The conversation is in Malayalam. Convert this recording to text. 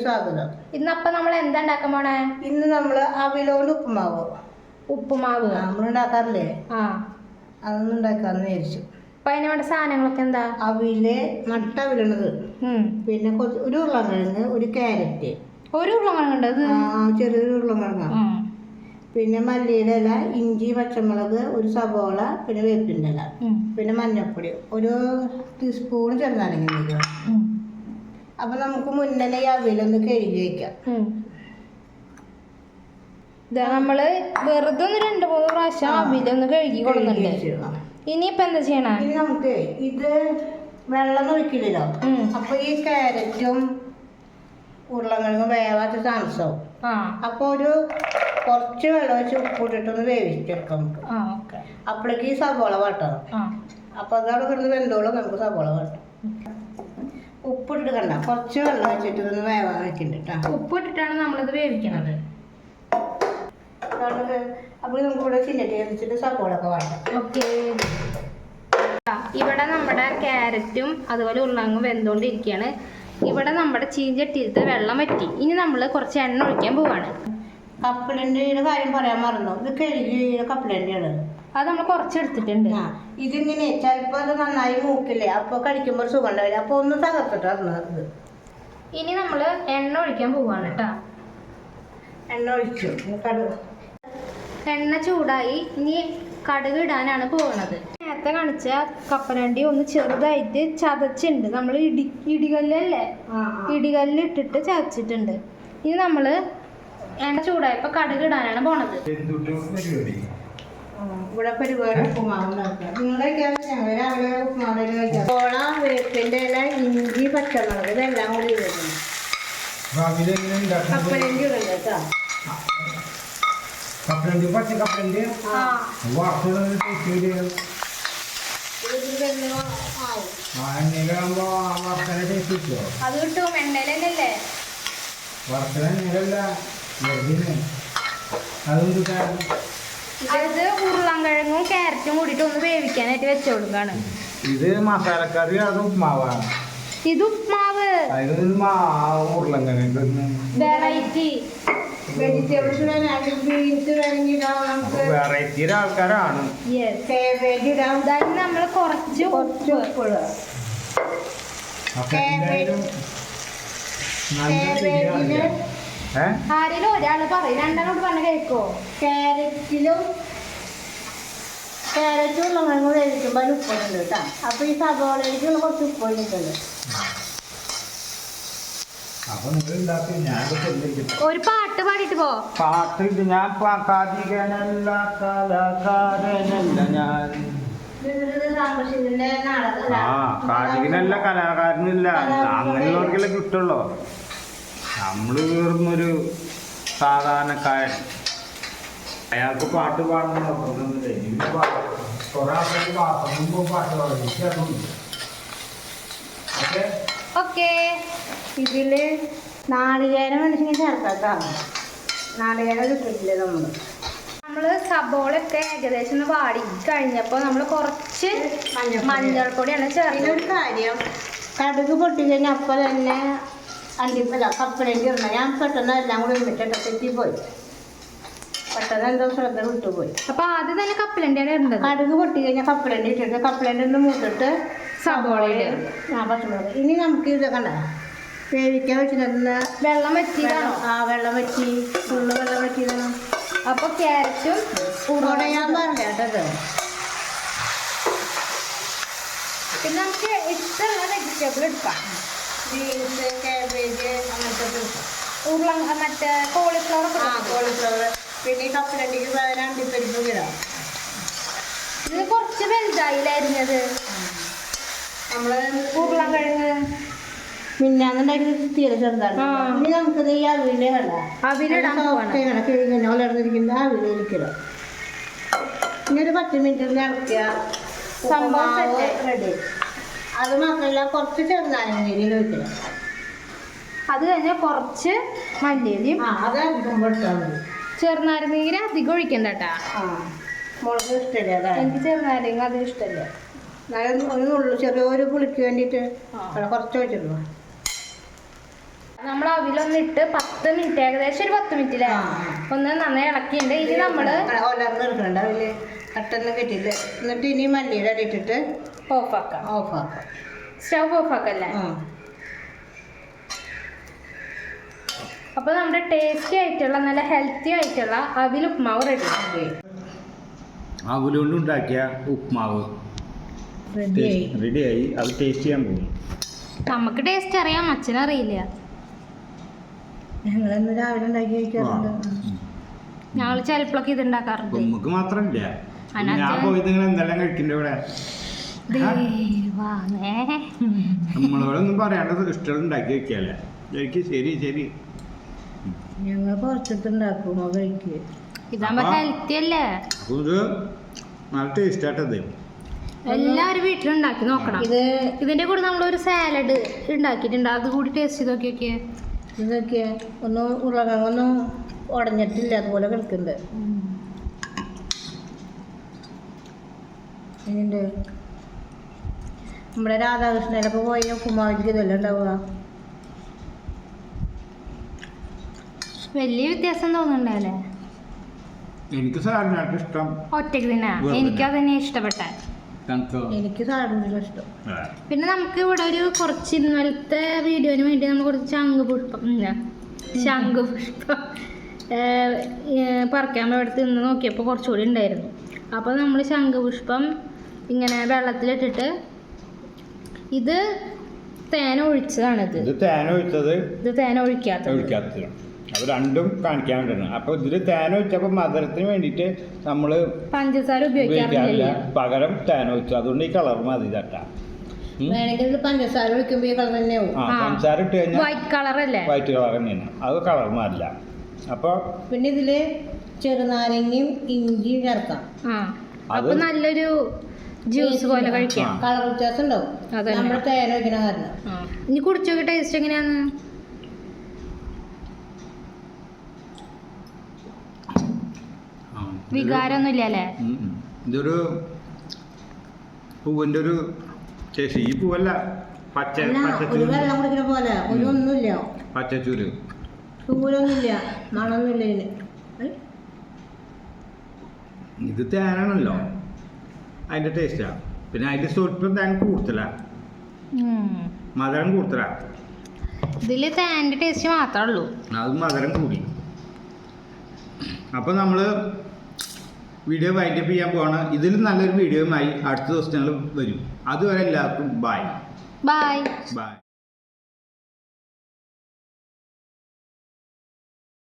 സ്വാഗതം. ഇന്നപ്പം നമ്മൾ എന്താ ഉണ്ടാക്കാൻ പോണേ? ഇന്ന് നമ്മൾ അവിലോണ്ട് ഉപ്പുമാവ് നമ്മൾ ഉണ്ടാക്കാറില്ലേ, അതൊന്നും ഉണ്ടാക്കാന്ന് വിചാരിച്ചു. അപ്പൊ അതിന് വേണ്ട സാധനങ്ങളൊക്കെ എന്താ? അവില്, നട്ട അവിലുള്ളത്, പിന്നെ കുറച്ച് ഒരു ഉരുളക്കിഴങ്ങ്, ഒരു ക്യാരറ്റ്, ഒരു ഉരുളക്കിഴങ്ങുണ്ട്, ചെറിയൊരു ഉരുളക്കിഴങ്ങ്, പിന്നെ മല്ലിയുടെ ഇല, ഇഞ്ചി, പച്ചമുളക്, ഒരു സവോള, പിന്നെ വേപ്പിൻ്റെ ഇല, പിന്നെ മഞ്ഞൾപ്പൊടി, ഒരു ടീസ്പൂൺ ചെറുനാരങ്ങ. അപ്പൊ നമുക്ക് മുന്നേ ഈ അവിലൊന്ന് കഴുകി വയ്ക്കാം. നമ്മള് വെറുതെ ഒന്ന് 2-3 പ്രാവശ്യം അവിലൊന്ന് കഴുകി കൊടുക്കുന്നുണ്ട്. ഇനിയിപ്പൊ എന്താ ചെയ്യണ? ഇനി നമുക്ക് ഇത് വെള്ളം ഒഴിക്കില്ലല്ലോ, അപ്പൊ ഈ ക്യാരറ്റും ഉരുളക്കിഴങ്ങും വേവാത്ത താമസവും. അപ്പൊ ഒരു കുറച്ച് വെള്ളം വെച്ച് ഉപ്പിട്ടിട്ടൊന്ന് വേവിച്ചെടുക്കാം നമുക്ക്. അപ്പോഴേക്ക് ഈ സവോള വാട്ടണം. അപ്പൊ അതവിടെ കിടന്ന് വെന്തോളം നമുക്ക് സവോള വാട്ടും. ഉപ്പിട്ടിട്ട് കണ്ട കുറച്ച് വെള്ളം വെച്ചിട്ട് ഇതൊന്ന് വേവാൻ വെക്കുന്നുണ്ട്. ഉപ്പിട്ടിട്ടാണ് നമ്മളിത് വേവിക്കണത്. അപ്പോൾ നമുക്ക് ഇവിടെ ചിന്നട്ടി വെച്ചിട്ട് സവോള ഒക്കെ വാട്ടാം. ഓക്കെ, ഇവിടെ നമ്മുടെ ക്യാരറ്റും അതുപോലെ ഉരുളക്കിഴങ്ങും വെന്തുകൊണ്ടിരിക്കുകയാണ്. ഇവിടെ നമ്മുടെ ചീഞ്ചട്ടിയിലത്തെ വെള്ളം വറ്റി. ഇനി നമ്മൾ കുറച്ച് എണ്ണ ഒഴിക്കാൻ പോവാണ്. കപ്പലണ്ടിയുടെ കാര്യം പറയാൻ മറന്നു. ഇത് കഴുകി കപ്പലണ്ടിയാണ്, അത് നമ്മൾ കുറച്ചെടുത്തിട്ടുണ്ട്. ഇതിങ്ങനെ ചിലപ്പോൾ അത് നന്നായി മൂക്കില്ലേ, അപ്പോൾ കഴിക്കുമ്പോൾ ഒരു സുഖം ഉണ്ടാവില്ല. അപ്പോൾ ഒന്ന് തകർത്തിട്ട് ഇനി നമ്മൾ എണ്ണ ഒഴിക്കാൻ പോവാണ് കേട്ടോ. എണ്ണ ഒഴിച്ചു, എണ്ണ ചൂടായി. ഇനി കടുക് ഇടാനാണ് പോകുന്നത്. നേരത്തെ കാണിച്ച കപ്പലണ്ടി ഒന്ന് ചെറുതായിട്ട് ചതച്ചിട്ടുണ്ട്. നമ്മൾ ഇടികല്ലല്ലേ, ഇടികല്ലിട്ടിട്ട് ചതച്ചിട്ടുണ്ട്. ഇനി നമ്മൾ എണ്ണ ചൂടായപ്പോൾ കടുക് ഇടാനാണ് പോണത്. ഇവിടെ പരിപാടി ഉപ്പുമാവ് നോക്കാം. നിങ്ങൾ രാവിലെ ഉപ്പുമാവ് കഴിക്കാം. സവോള, വേപ്പിൻ്റെ ഇല, ഇഞ്ചി, പച്ചമുളക് ഇതെല്ലാം കൂടി ഇടുന്നു. കപ്പലണ്ടി ഇടുന്നുണ്ട് കേട്ടോ. കപ്പലണ്ടി പച്ച കപ്പലണ്ടി എണ്ണയിലാകുമ്പോ വറുത്തനെ ടേസ്റ്റ് കിട്ടുമോ? അത് കിട്ടും, എണ്ണയിലല്ലേ വറുത്തന എണ്ണയിലല്ല, വെറുതെ അതും കിട്ടാൻ. അത് ഉരുളക്കിഴങ്ങും ക്യാരറ്റും കൂടിയിട്ട് ഒന്ന് വേവിക്കാനായിട്ട് വെച്ചു കൊടുക്കാണ്. ഇത് മസാലക്കറി, അത് ഉപ്മാവാണ്. ഇത് ഉപ്മാവ്, ഉരുളക്കിഴങ്ങ് വെറൈറ്റി വെജിറ്റബിൾസ് ബീൻസ് വേണമെങ്കിൽ വെറൈറ്റിയുടെ ആൾക്കാരാണ്. കാബേജ് ഇടാം. നമ്മൾ കുറച്ച് ഉപ്പ് ആരെങ്കിലും ഒരാൾ പറയും, രണ്ടാളോട് പറഞ്ഞ കേൾക്കോ? ക്യാരറ്റും ഉരുളക്കിഴങ്ങും വേവിക്കുമ്പോൾ അതിൽ ഉപ്പിടുന്നുണ്ട് കേട്ടോ. അപ്പോൾ ഈ സവോളയിലേക്കുള്ള കുറച്ച് ഉപ്പ് ഇട്ടിട്ടുണ്ട്. ഒരു പാട്ട് പാടിയിട്ട് പോ. പാട്ട് ഞാൻ കാതികനല്ല കലാകാരനല്ല ഞാൻ. കാതികനല്ല കലാകാരനില്ല, അങ്ങനെയുള്ളവർക്കെല്ലാം കിട്ടുള്ളൂ. നമ്മള് വേറുന്നൊരു സാധാരണക്കാരൻ. അയാൾക്ക് പാട്ട് പാടണം നിർബന്ധമൊന്നുമില്ല. കുറെ ആൾക്കാർക്ക് പാട്ട് പാടും. ഓക്കെ, ഇതില് നാളികേരം വേണമെങ്കിൽ ചേർക്കാം. നാളികേരം കിട്ടിട്ടില്ലേ നമ്മള് സബോളയൊക്കെ ഏകദേശം ഒന്ന് വാടി കഴിഞ്ഞപ്പോൾ നമ്മൾ കുറച്ച് മഞ്ഞൾപ്പൊടിയാണ് ചേർത്തത്. ഒരു കാര്യം, കടുക് പൊട്ടി കഴിഞ്ഞാൽ അപ്പം തന്നെ കപ്പലണ്ടി ഇടണം. ഞാൻ പെട്ടെന്ന് എല്ലാം കൂടി തെറ്റിപ്പോയി, പെട്ടെന്ന് എന്തോ ശ്രദ്ധ വിട്ടുപോയി. അപ്പൊ ആദ്യം തന്നെ കപ്പലണ്ടിയാണ് ഇടുന്നത്. കടുക് പൊട്ടി കഴിഞ്ഞാൽ കപ്പലണ്ടി ഇട്ടിട്ട് കപ്പലണ്ടി ഒന്ന് മൂത്തിട്ട് സബോളയിൽ പച്ചമുളക്. ഇനി നമുക്ക് ഇത് കണ്ട വേവിക്കാൻ വെച്ചിട്ട് വെള്ളം വറ്റിയതാണോ? വെള്ളം വറ്റി, ഫുള്ള് വെള്ളം വറ്റിയതാണ്. അപ്പൊ ക്യാരറ്റും ഞാൻ പറഞ്ഞ കേട്ടത്. പിന്നെ നമുക്ക് ഇഷ്ടമുള്ള വെജിറ്റബിൾ എടുക്കാം. ബീൻസ്, കാബേജ്, അങ്ങനത്തെ മറ്റേ കോളിഫ്ലവർ. കോളിഫ്ലവർ. പിന്നെ ഈ കപ്പലണ്ടിക്ക് പകരം അണ്ടിപ്പരിപ്പ് ഇടാം. ഇത് കുറച്ച് വലുതായില്ലായിരുന്നത്. നമ്മള് ഉരുളക്കിഴങ്ങ് മിന്നാന്നുണ്ടാക്കി തീരെ ചെറുതാണ്. ഇനി നമുക്കിത് ഈ അവിലെ കിഴിഞ്ഞിരിക്കുന്ന അവിലേക്കിടാം. ഇനി ഒരു 10 മിനിറ്റ് ഇളക്കുക. സംഭവം റെഡി. അത് മാത്രമല്ല കുറച്ച് ചെറുനാരങ്ങയിൽ വെക്കുക. അത് കഴിഞ്ഞാൽ കുറച്ച് മല്ലിയിലയും അത് അധികം കൊടുത്താൽ മതി. ചെറുനാരങ്ങ അധികം ഒഴിക്കണ്ട കേട്ടാ. മുളക് ഇഷ്ടമില്ല, എനിക്ക് ചെറുനാരങ്ങ അധികം ഇഷ്ടമല്ല. ഒരു ചെറിയൊരു പുളിക്ക് വേണ്ടിയിട്ട് കുറച്ച് വെച്ചിട്ടുള്ളൂ. നമ്മൾ അവിലൊന്നിട്ട് 10 മിനിറ്റ്, ഏകദേശം ഒരു 10 മിനിറ്റിലെ ഒന്ന് നന്നായി ഇളക്കിയിട്ടുണ്ട്. ഇനി നമ്മള് ഒലർന്ന് എടുക്കണ്ട, അതില് കട്ടൊന്നും കിട്ടിയില്ല. എന്നിട്ട് ഇനി മല്ലിയുടെ അടി ഇട്ടിട്ട് ഓഫാക്കാം. സ്റ്റവ് ഓഫാക്കല്ലേ? അപ്പോൾ നമ്മുടെ ടേസ്റ്റി ആയിട്ടുള്ള നല്ല ഹെൽത്തി ആയിട്ടുള്ള അവിൽ ഉപ്മാവ് റെഡി. അവലുകൊണ്ട് ഉണ്ടാക്കിയ ഉപ്മാവ് റെഡിയായി. അത് ടേസ്റ്റ് ചെയ്യാൻ പോകും. നമുക്ക് ടേസ്റ്റ് അറിയാം, അച്ഛനറിയില്ല. ഞങ്ങളിന്ന് രാവിലെ ഉണ്ടാക്കി കഴിക്കാറുണ്ട്. ഞങ്ങൾ ചിലപ്പോഴൊക്കെ ഇത് ഉണ്ടാക്കാറുണ്ട്. നമുക്ക് മാത്രമല്ല, ഞാൻ അതിനകത്ത് പോയി നിങ്ങൾ എന്തെല്ലാം കഴിക്കണ്ട ഇവിടെ. ദൈവമേ. നമ്മളോടൊന്നും പറയാണ്ടത് ഇഷ്ടം ഉണ്ടാക്കി വെക്കാല്ലേ. എനിക്ക് ശരി ശരി. ഞങ്ങൾ കുറച്ചിട്ടുണ്ടാക്കും കഴിക്കുക. ഇതാകുമ്പോ ഹെൽത്തി അല്ലേ? അപ്പോൾ ഇത് നല്ല ടേസ്റ്റ് ആയിട്ടത്. എല്ലാവരും വീട്ടിലുണ്ടാക്കി നോക്കണം. ഇത് ഇതിന്റെ കൂടെ നമ്മളൊരു സാലഡ് ഉണ്ടാക്കിയിട്ടുണ്ട്, അത് കൂടി ടേസ്റ്റ് ചെയ്ത് നോക്കിയൊക്കെ. ഇതൊക്കെ ഒന്നും ഉരുളക്കിഴങ്ങൊന്നും ഉടഞ്ഞിട്ടില്ല, അതുപോലെ കിടക്കുന്നുണ്ട്. എങ്ങനെയുണ്ട്? നമ്മുടെ രാധാകൃഷ്ണയിലൊക്കെ പോയി ഉപ്പുമാവിക്ക് ഇതെല്ലാം ഉണ്ടാവുക. വലിയ വ്യത്യാസം തോന്നുന്നുണ്ടല്ലേ? എനിക്ക് സാറിനായിട്ട് ഇഷ്ടം ഒറ്റയ്ക്ക് തിന്നാ. എനിക്കത് തന്നെ ഇഷ്ടപ്പെട്ടെ. എനിക്ക് സാധനത്തിനും ഇഷ്ടം. പിന്നെ നമുക്ക് ഇവിടെ ഒരു കുറച്ച് ഇന്നലത്തെ വീഡിയോന് വേണ്ടി നമ്മൾ കുറച്ച് ശംഖുപുഷ്പം പറിക്കാൻ ഇവിടെ തിന്ന് നോക്കിയപ്പോൾ കുറച്ചുകൂടി ഉണ്ടായിരുന്നു. അപ്പോൾ നമ്മൾ ശംഖുപുഷ്പം ഇങ്ങനെ വെള്ളത്തിലിട്ടിട്ട്, ഇത് തേന ഒഴിച്ചതാണിത്. ഇത് തേന ഒഴിച്ചത്, ഇത് തേന ഒഴിക്കാത്തത്. അത് രണ്ടും കാണിക്കാൻ വേണ്ടിയാണ്. അപ്പോൾ ഇതിൽ തേന ഒഴിച്ചപ്പോൾ മധുരത്തിന് വേണ്ടിയിട്ട് നമ്മൾ പഞ്ചസാര ഉപയോഗിക്കാറില്ല, ഉപയോഗിക്കാറില്ല. പകരം തേന ഒഴിച്ചു. അതുകൊണ്ട് ഈ കളർ മതി തട്ടാ. വേണമെങ്കിൽ ഇത് പഞ്ചസാര ഒഴിക്കുമ്പോൾ ഈ കളർ തന്നെയാവും. പഞ്ചസാര ഇട്ട് കഴിഞ്ഞാൽ വൈറ്റ് കളർ അല്ലേ? വൈറ്റ് കളർ തന്നെയാണ്. അത് കളർ മാറില്ല. അപ്പോൾ പിന്നെ ഇതില് ചെറുനാരങ്ങയും ഇഞ്ചിയും ചേർക്കാം. അപ്പൊ നല്ലൊരു ജ്യൂസ് പോലെ കഴിക്കാം. കളർ വ്യത്യാസം ഉണ്ടാവും അതന്നെ. നമ്മുടെ തേന വയ്ക്കണ കാരണം. ഇനി കുടിച്ചു നോക്കി ടേസ്റ്റ് എങ്ങനെയാന്ന്. വികാരമൊന്നുമില്ല അല്ലേ? ഇതൊരു പൂവിൻ്റെ ഒരു ശേഷി. ഈ പൂവല്ല, ഒരു വെള്ളം കുടിക്കുന്ന പോലെ ഒരു ഒന്നുമില്ല, പച്ചച്ചൂര്, ചൂരൊന്നുമില്ല, മണമൊന്നുമില്ല ഇതിന്. ഇത് തേനാണല്ലോ, അതിൻ്റെ ടേസ്റ്റാ. പിന്നെ അതിൻ്റെ സ്വല്പം തേൻ കൂടുതലാ, മധുരം കൂടുതലാ. ഇതില് തേൻ്റെ ടേസ്റ്റ് മാത്രമേ ഉള്ളൂ, അത് മധുരം കൂടി. അപ്പോൾ നമ്മൾ വീഡിയോ വൈൻഡപ്പ് ചെയ്യാൻ പോവാണ്. ഇതിലും നല്ലൊരു വീഡിയോയുമായി അടുത്ത ദിവസം ഞങ്ങൾ വരും. അതുവരെ എല്ലാവർക്കും ബൈ.